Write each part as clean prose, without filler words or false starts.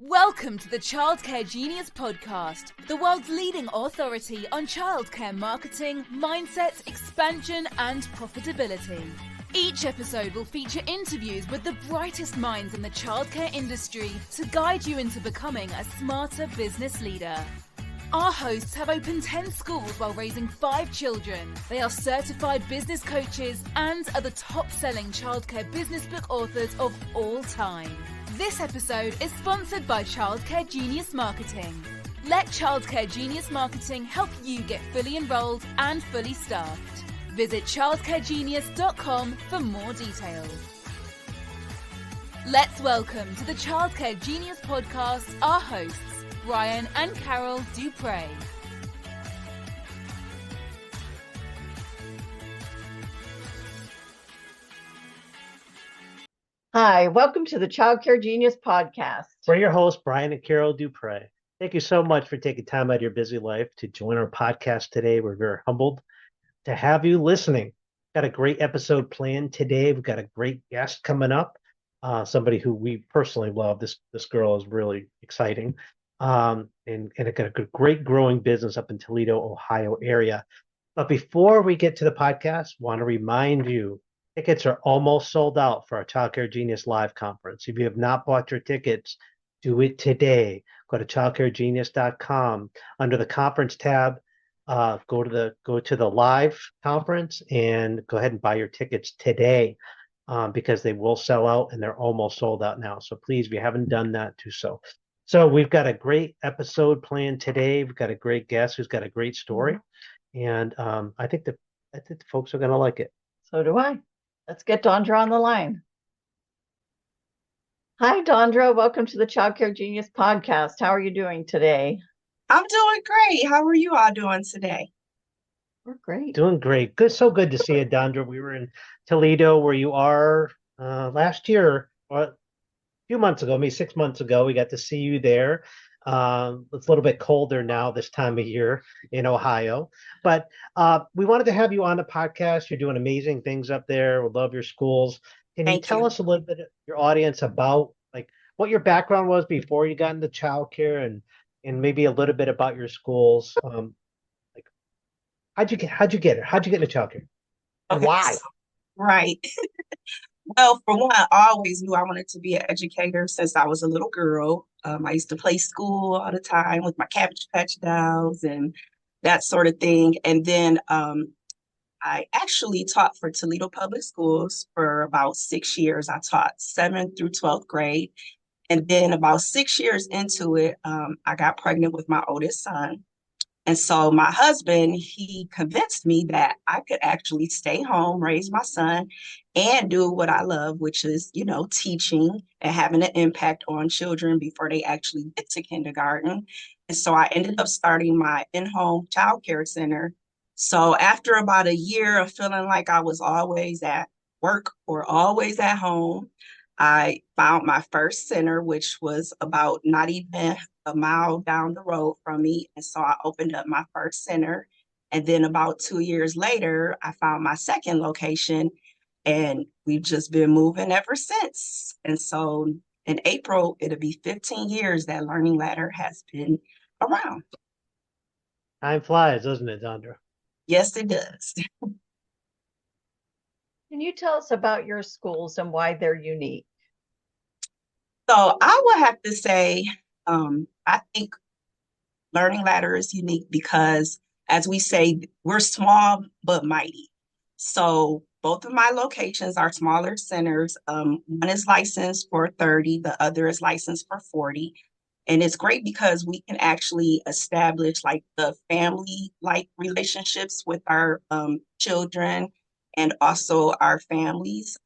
Welcome to the Childcare Genius Podcast, the world's leading authority on childcare marketing, mindset, expansion, and profitability. Each episode will feature interviews with the brightest minds in the childcare industry to guide you into becoming a smarter business leader. Our hosts have opened 10 schools while raising 5 children. They are certified business coaches and are the top-selling childcare business book authors of all time. This episode is sponsored by Childcare Genius Marketing. Let Childcare Genius Marketing help you get fully enrolled and fully staffed. Visit childcaregenius.com for more details. Let's welcome to the Childcare Genius Podcast our hosts, Brian and Carol Dupre. Hi, welcome to the Childcare Genius Podcast. We're your hosts, Brian and Carol Dupre. Thank you so much for taking time out of your busy life to join our podcast today. We're very humbled to have you listening. Got a great episode planned today. We've got a great guest coming up, somebody who we personally love. This girl is really exciting, and it got a great growing business up in Toledo, Ohio area. But before we get to the podcast, want to remind you, tickets are almost sold out for our Childcare Genius Live Conference. If you have not bought your tickets, do it today. Go to childcaregenius.com. Under the conference tab, go to the live conference and go ahead and buy your tickets today because they will sell out and they're almost sold out now. So please, if you haven't done that, do so. So we've got a great episode planned today. We've got a great guest who's got a great story, and I think the folks are going to like it. So do I. Let's get Dondra on the line. Hi, Dondra. Welcome to the Childcare Genius Podcast. How are you doing today? I'm doing great. How are you all doing today? We're great. Doing great. Good. So good to see you, Dondra. We were in Toledo, where you are, last year, or a few months ago, maybe 6 months ago. We got to see you there. It's a little bit colder now this time of year in Ohio, but we wanted to have you on the podcast. You're doing amazing things up there. We love your schools. Can you tell us a little bit, your audience, about like what your background was before you got into childcare, and maybe a little bit about your schools? Like how'd you get it? How'd you get into childcare? And why? Right. Well, for one, I always knew I wanted to be an educator since I was a little girl. I used to play school all the time with my Cabbage Patch dolls and that sort of thing. And then I actually taught for Toledo Public Schools for about 6 years. I taught 7th through 12th grade. And then about 6 years into it, I got pregnant with my oldest son. And so my husband, he convinced me that I could actually stay home, raise my son, and do what I love, which is, teaching and having an impact on children before they actually get to kindergarten. And so I ended up starting my in-home childcare center. So after about a year of feeling like I was always at work or always at home, I found my first center, which was about not even a mile down the road from me. And so I opened up my first center. And then about 2 years later, I found my second location, and we've just been moving ever since. And so in April, it'll be 15 years that Learning Ladder has been around. Time flies, doesn't it, Dondra? Yes, it does. Can you tell us about your schools and why they're unique? So I would have to say, I think Learning Ladder is unique because, as we say, we're small but mighty. So both of my locations are smaller centers. One is licensed for 30, the other is licensed for 40. And it's great because we can actually establish like the family-like relationships with our children and also our families.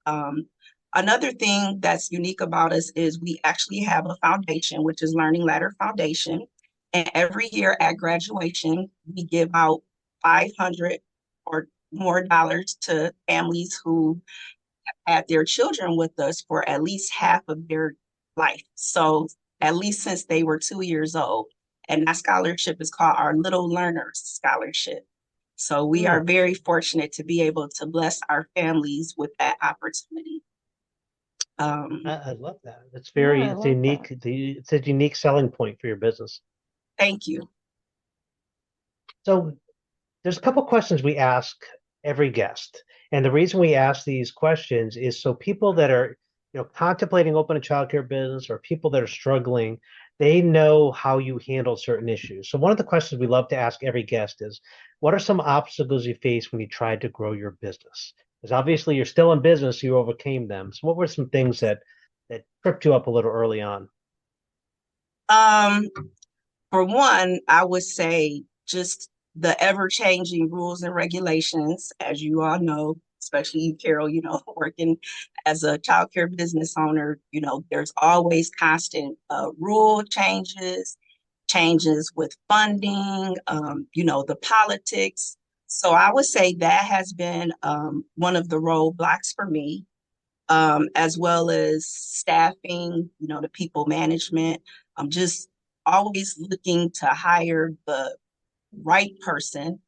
Another thing that's unique about us is we actually have a foundation, which is Learning Ladder Foundation. And every year at graduation, we give out $500 or more dollars to families who have had their children with us for at least half of their life. So at least since they were 2 years old. And that scholarship is called our Little Learners Scholarship. So we are very fortunate to be able to bless our families with that opportunity. I love that. Yeah, I It's love unique. that. It's a unique selling point for your business. Thank you. So there's a couple questions we ask every guest. And the reason we ask these questions is so people that are, contemplating opening a childcare business or people that are struggling, they know how you handle certain issues. So one of the questions we love to ask every guest is, what are some obstacles you faced when you tried to grow your business? Because obviously you're still in business, you overcame them. So what were some things that tripped you up a little early on? Um, for one, I would say just the ever-changing rules and regulations, as you all know, especially you, Carol, working as a childcare business owner, there's always constant rule changes with funding, the politics. So I would say that has been one of the roadblocks for me, as well as staffing, the people management. I'm just always looking to hire the right person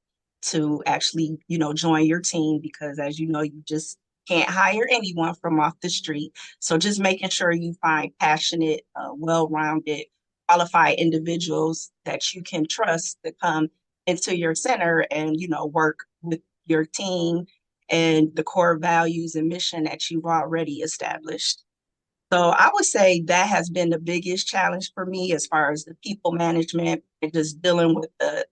to actually, join your team because as you know, you just can't hire anyone from off the street. So just making sure you find passionate, well-rounded, qualified individuals that you can trust to come into your center and, work with your team and the core values and mission that you've already established. So I would say that has been the biggest challenge for me as far as the people management and just dealing with the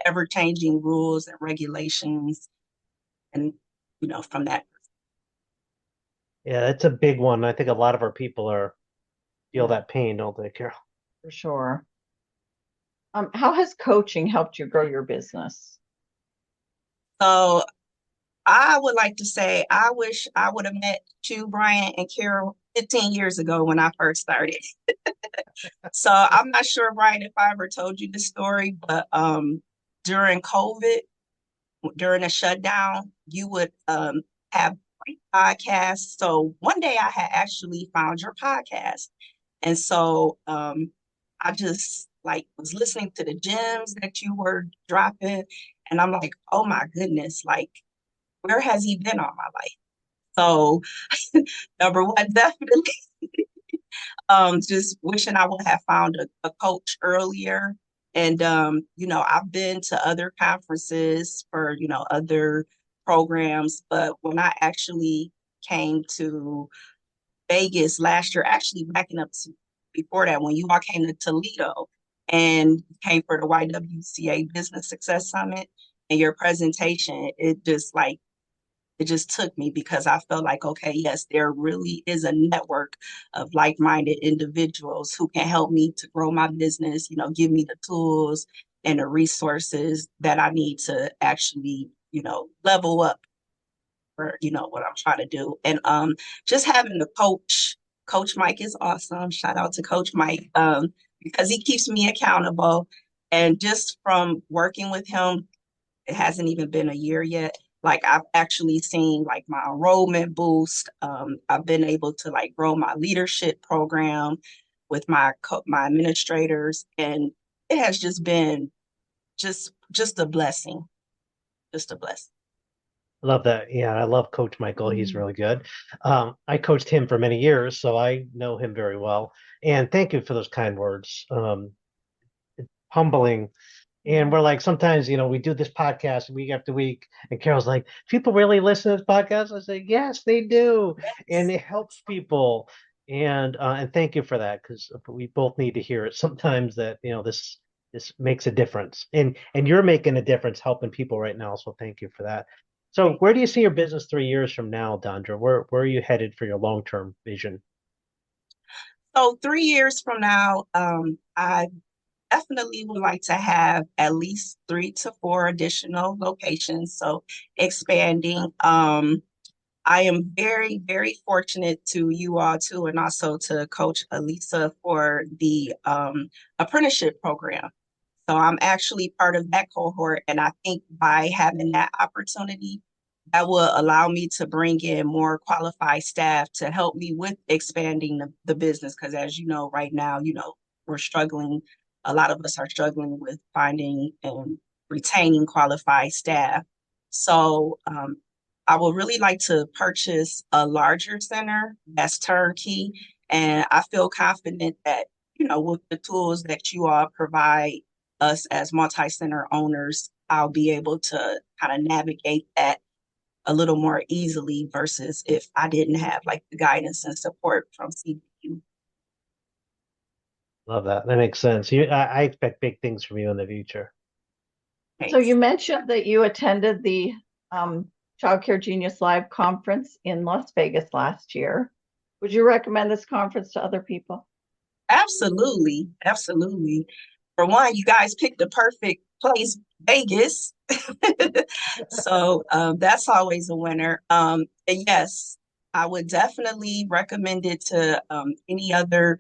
ever-changing rules and regulations and, from that. Yeah, it's a big one. I think a lot of our people feel Yeah, that pain, don't they, Carol? for sure. How has coaching helped you grow your business? So I would like to say I wish I would have met you, Brian and Carol, 15 years ago when I first started. So I'm not sure, Brian, if I ever told you this story, but during COVID, during a shutdown, you would have podcasts. So one day I had actually found your podcast. And so I just like was listening to the gems that you were dropping. And I'm like, oh my goodness, like, where has he been all my life? So number one, definitely just wishing I would have found a coach earlier. And I've been to other conferences for, other programs, but when I actually came to Vegas last year, actually backing up to before that, when you all came to Toledo and came for the YWCA Business Success Summit and your presentation, it just took me because I felt like, okay, yes, there really is a network of like-minded individuals who can help me to grow my business, give me the tools and the resources that I need to actually, level up for, what I'm trying to do. And just having the Coach Mike is awesome. Shout out to Coach Mike, because he keeps me accountable. And just from working with him, it hasn't even been a year yet. Like I've actually seen like my enrollment boost. I've been able to like grow my leadership program with my administrators, and it has just been just a blessing, just a blessing. I love that. Yeah, I love Coach Michael. He's Mm. really good. I coached him for many years, so I know him very well. And thank you for those kind words. Humbling. And we're like, sometimes, we do this podcast week after week, and Carol's like, people really listen to this podcast? I say, yes, they do. And it helps people. And thank you for that, because we both need to hear it sometimes that, this makes a difference. And you're making a difference helping people right now. So thank you for that. So where do you see your business 3 years from now, Dondra? Where are you headed for your long-term vision? So 3 years from now, I definitely would like to have at least 3 to 4 additional locations. So expanding. I am very, very fortunate to you all too, and also to Coach Elisa for the apprenticeship program. So I'm actually part of that cohort, and I think by having that opportunity, that will allow me to bring in more qualified staff to help me with expanding the business. Because as you know, right now, we're struggling. A lot of us are struggling with finding and retaining qualified staff. So I would really like to purchase a larger center that's turnkey. And I feel confident that, with the tools that you all provide us as multi-center owners, I'll be able to kind of navigate that a little more easily versus if I didn't have like the guidance and support from CBU. Love that. That makes sense. I expect big things from you in the future. So you mentioned that you attended the Child Care Genius Live conference in Las Vegas last year. Would you recommend this conference to other people? Absolutely. Absolutely. For one, you guys picked the perfect place, Vegas. So that's always a winner. And yes, I would definitely recommend it to any other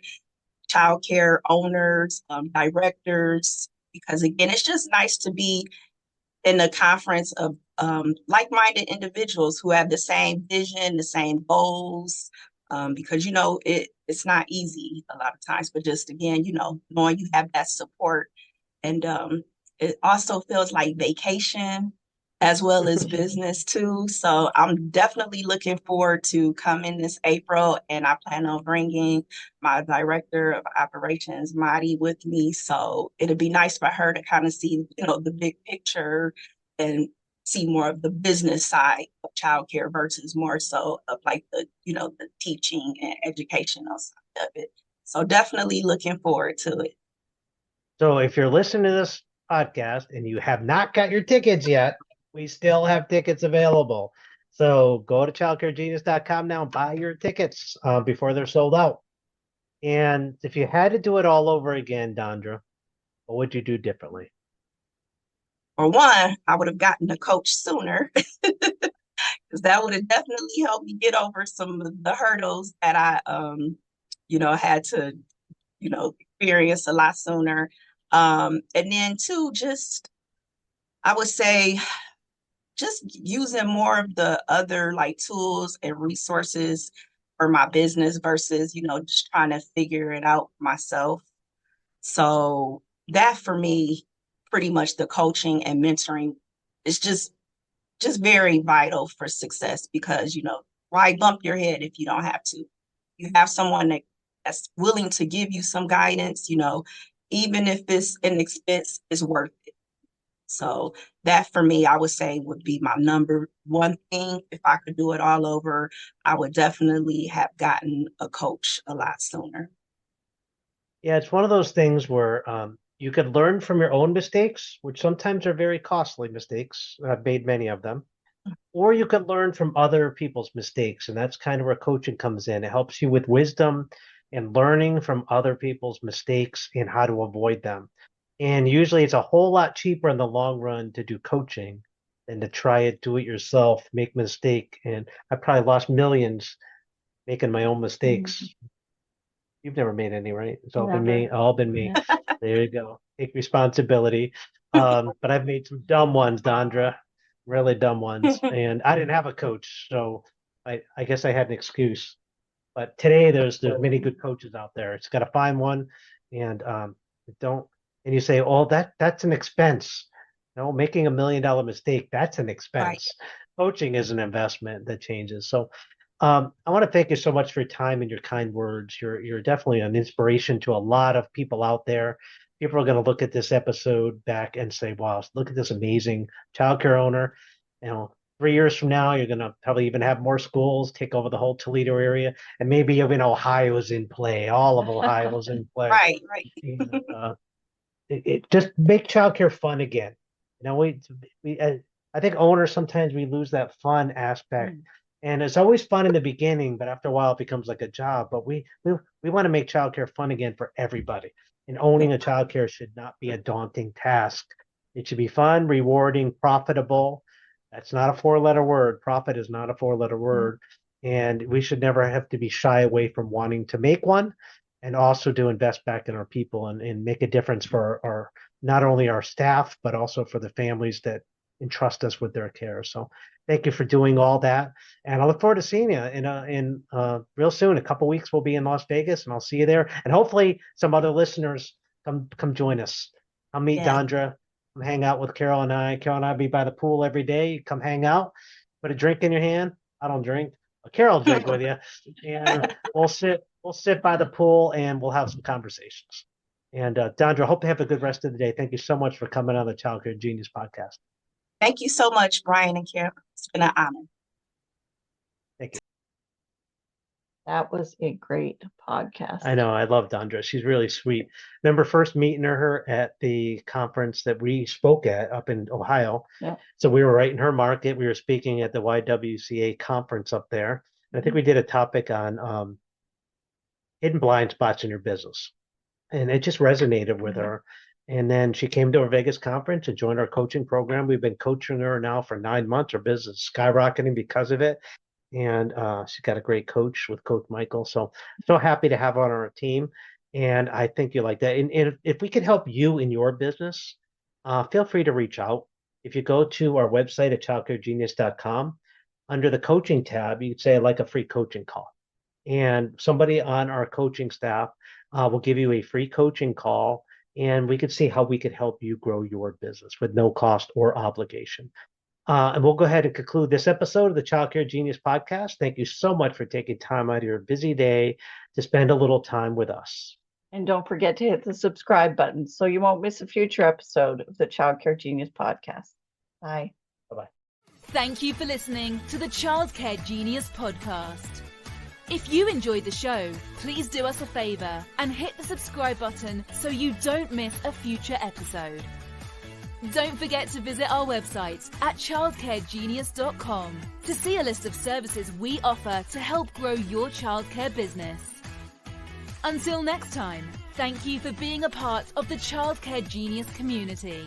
childcare owners, directors, because again, it's just nice to be in a conference of like-minded individuals who have the same vision, the same goals, because it's not easy a lot of times, but just again, knowing you have that support, and it also feels like vacation as well as business too. So I'm definitely looking forward to coming this April, and I plan on bringing my director of operations, Madi, with me. So it'll be nice for her to kind of see, the big picture and see more of the business side of childcare versus more so of like the teaching and educational side of it. So definitely looking forward to it. So if you're listening to this podcast and you have not got your tickets yet, we still have tickets available. So go to childcaregenius.com now and buy your tickets before they're sold out. And if you had to do it all over again, Dondra, what would you do differently? For one, I would have gotten a coach sooner because that would have definitely helped me get over some of the hurdles that I had to, experience a lot sooner. And then two, I would say, just using more of the other like tools and resources for my business versus, just trying to figure it out myself. So that for me, pretty much the coaching and mentoring is just very vital for success because, why bump your head if you don't have to? You have someone that's willing to give you some guidance, even if it's an expense, is worth it. So that for me, I would say would be my number one thing. If I could do it all over, I would definitely have gotten a coach a lot sooner. Yeah, it's one of those things where you could learn from your own mistakes, which sometimes are very costly mistakes. I've made many of them. Or you could learn from other people's mistakes. And that's kind of where coaching comes in. It helps you with wisdom and learning from other people's mistakes and how to avoid them. And usually it's a whole lot cheaper in the long run to do coaching than to try it, do it yourself, make a mistake. And I probably lost millions making my own mistakes. You've never made any, right? It's all been me, all been me. There you go. Take responsibility. But I've made some dumb ones, Dondra, really dumb ones. And I didn't have a coach, so I guess I had an excuse. But today there's many good coaches out there. It's got to find one and don't and you say, oh, that's an expense. No, making $1 million mistake, that's an expense. Right. Coaching is an investment that changes. So I want to thank you so much for your time and your kind words. You're definitely an inspiration to a lot of people out there. People are going to look at this episode back and say, wow, look at this amazing childcare owner. 3 years from now, you're going to probably even have more schools take over the whole Toledo area. And maybe even Ohio's in play. All of Ohio's in play. Right. And, it just make childcare fun again. I think owners, sometimes we lose that fun aspect. And it's always fun in the beginning, but after a while it becomes like a job. But we want to make childcare fun again for everybody. And owning a childcare should not be a daunting task. It should be fun, rewarding, profitable. That's not a 4-letter word. Profit is not a 4-letter word. And we should never have to be shy away from wanting to make one and also to invest back in our people and make a difference for our not only our staff, but also for the families that entrust us with their care. So thank you for doing all that. And I look forward to seeing you in real soon. A couple weeks we'll be in Las Vegas and I'll see you there. And hopefully some other listeners come join us. I'll meet Dondra, come hang out with Carol and I. Carol and I will be by the pool every day. Come hang out. put a drink in your hand. I don't drink. Carol will drink with you, and we'll sit by the pool and we'll have some conversations. And Dondra, hope you have a good rest of the day. Thank you so much for coming on the Child Care Genius podcast. Thank you so much, Brian and Carol. It's been an honor. Thank you. That was a great podcast. I know. I love Dondra. She's really sweet. Remember first meeting her at the conference that we spoke at up in Ohio. Yeah. So we were right in her market. We were speaking at the YWCA conference up there. And I think we did a topic on hidden blind spots in your business. And it just resonated with her. And then she came to our Vegas conference and joined our coaching program. We've been coaching her now for 9 months. Her business is skyrocketing because of it. And she's got a great coach with Coach Michael. So happy to have her on our team. And I think you like that. And if we can help you in your business, feel free to reach out. If you go to our website at childcaregenius.com, under the coaching tab, you can say, I'd like a free coaching call. And somebody on our coaching staff will give you a free coaching call. And we could see how we could help you grow your business with no cost or obligation. And we'll go ahead and conclude this episode of the Child Care Genius podcast. Thank you so much for taking time out of your busy day to spend a little time with us. And don't forget to hit the subscribe button so you won't miss a future episode of the Child Care Genius podcast. Bye. Bye-bye. Thank you for listening to the Child Care Genius podcast. If you enjoyed the show, please do us a favor and hit the subscribe button so you don't miss a future episode. Don't forget to visit our website at childcaregenius.com to see a list of services we offer to help grow your childcare business. Until next time, thank you for being a part of the Childcare Genius community.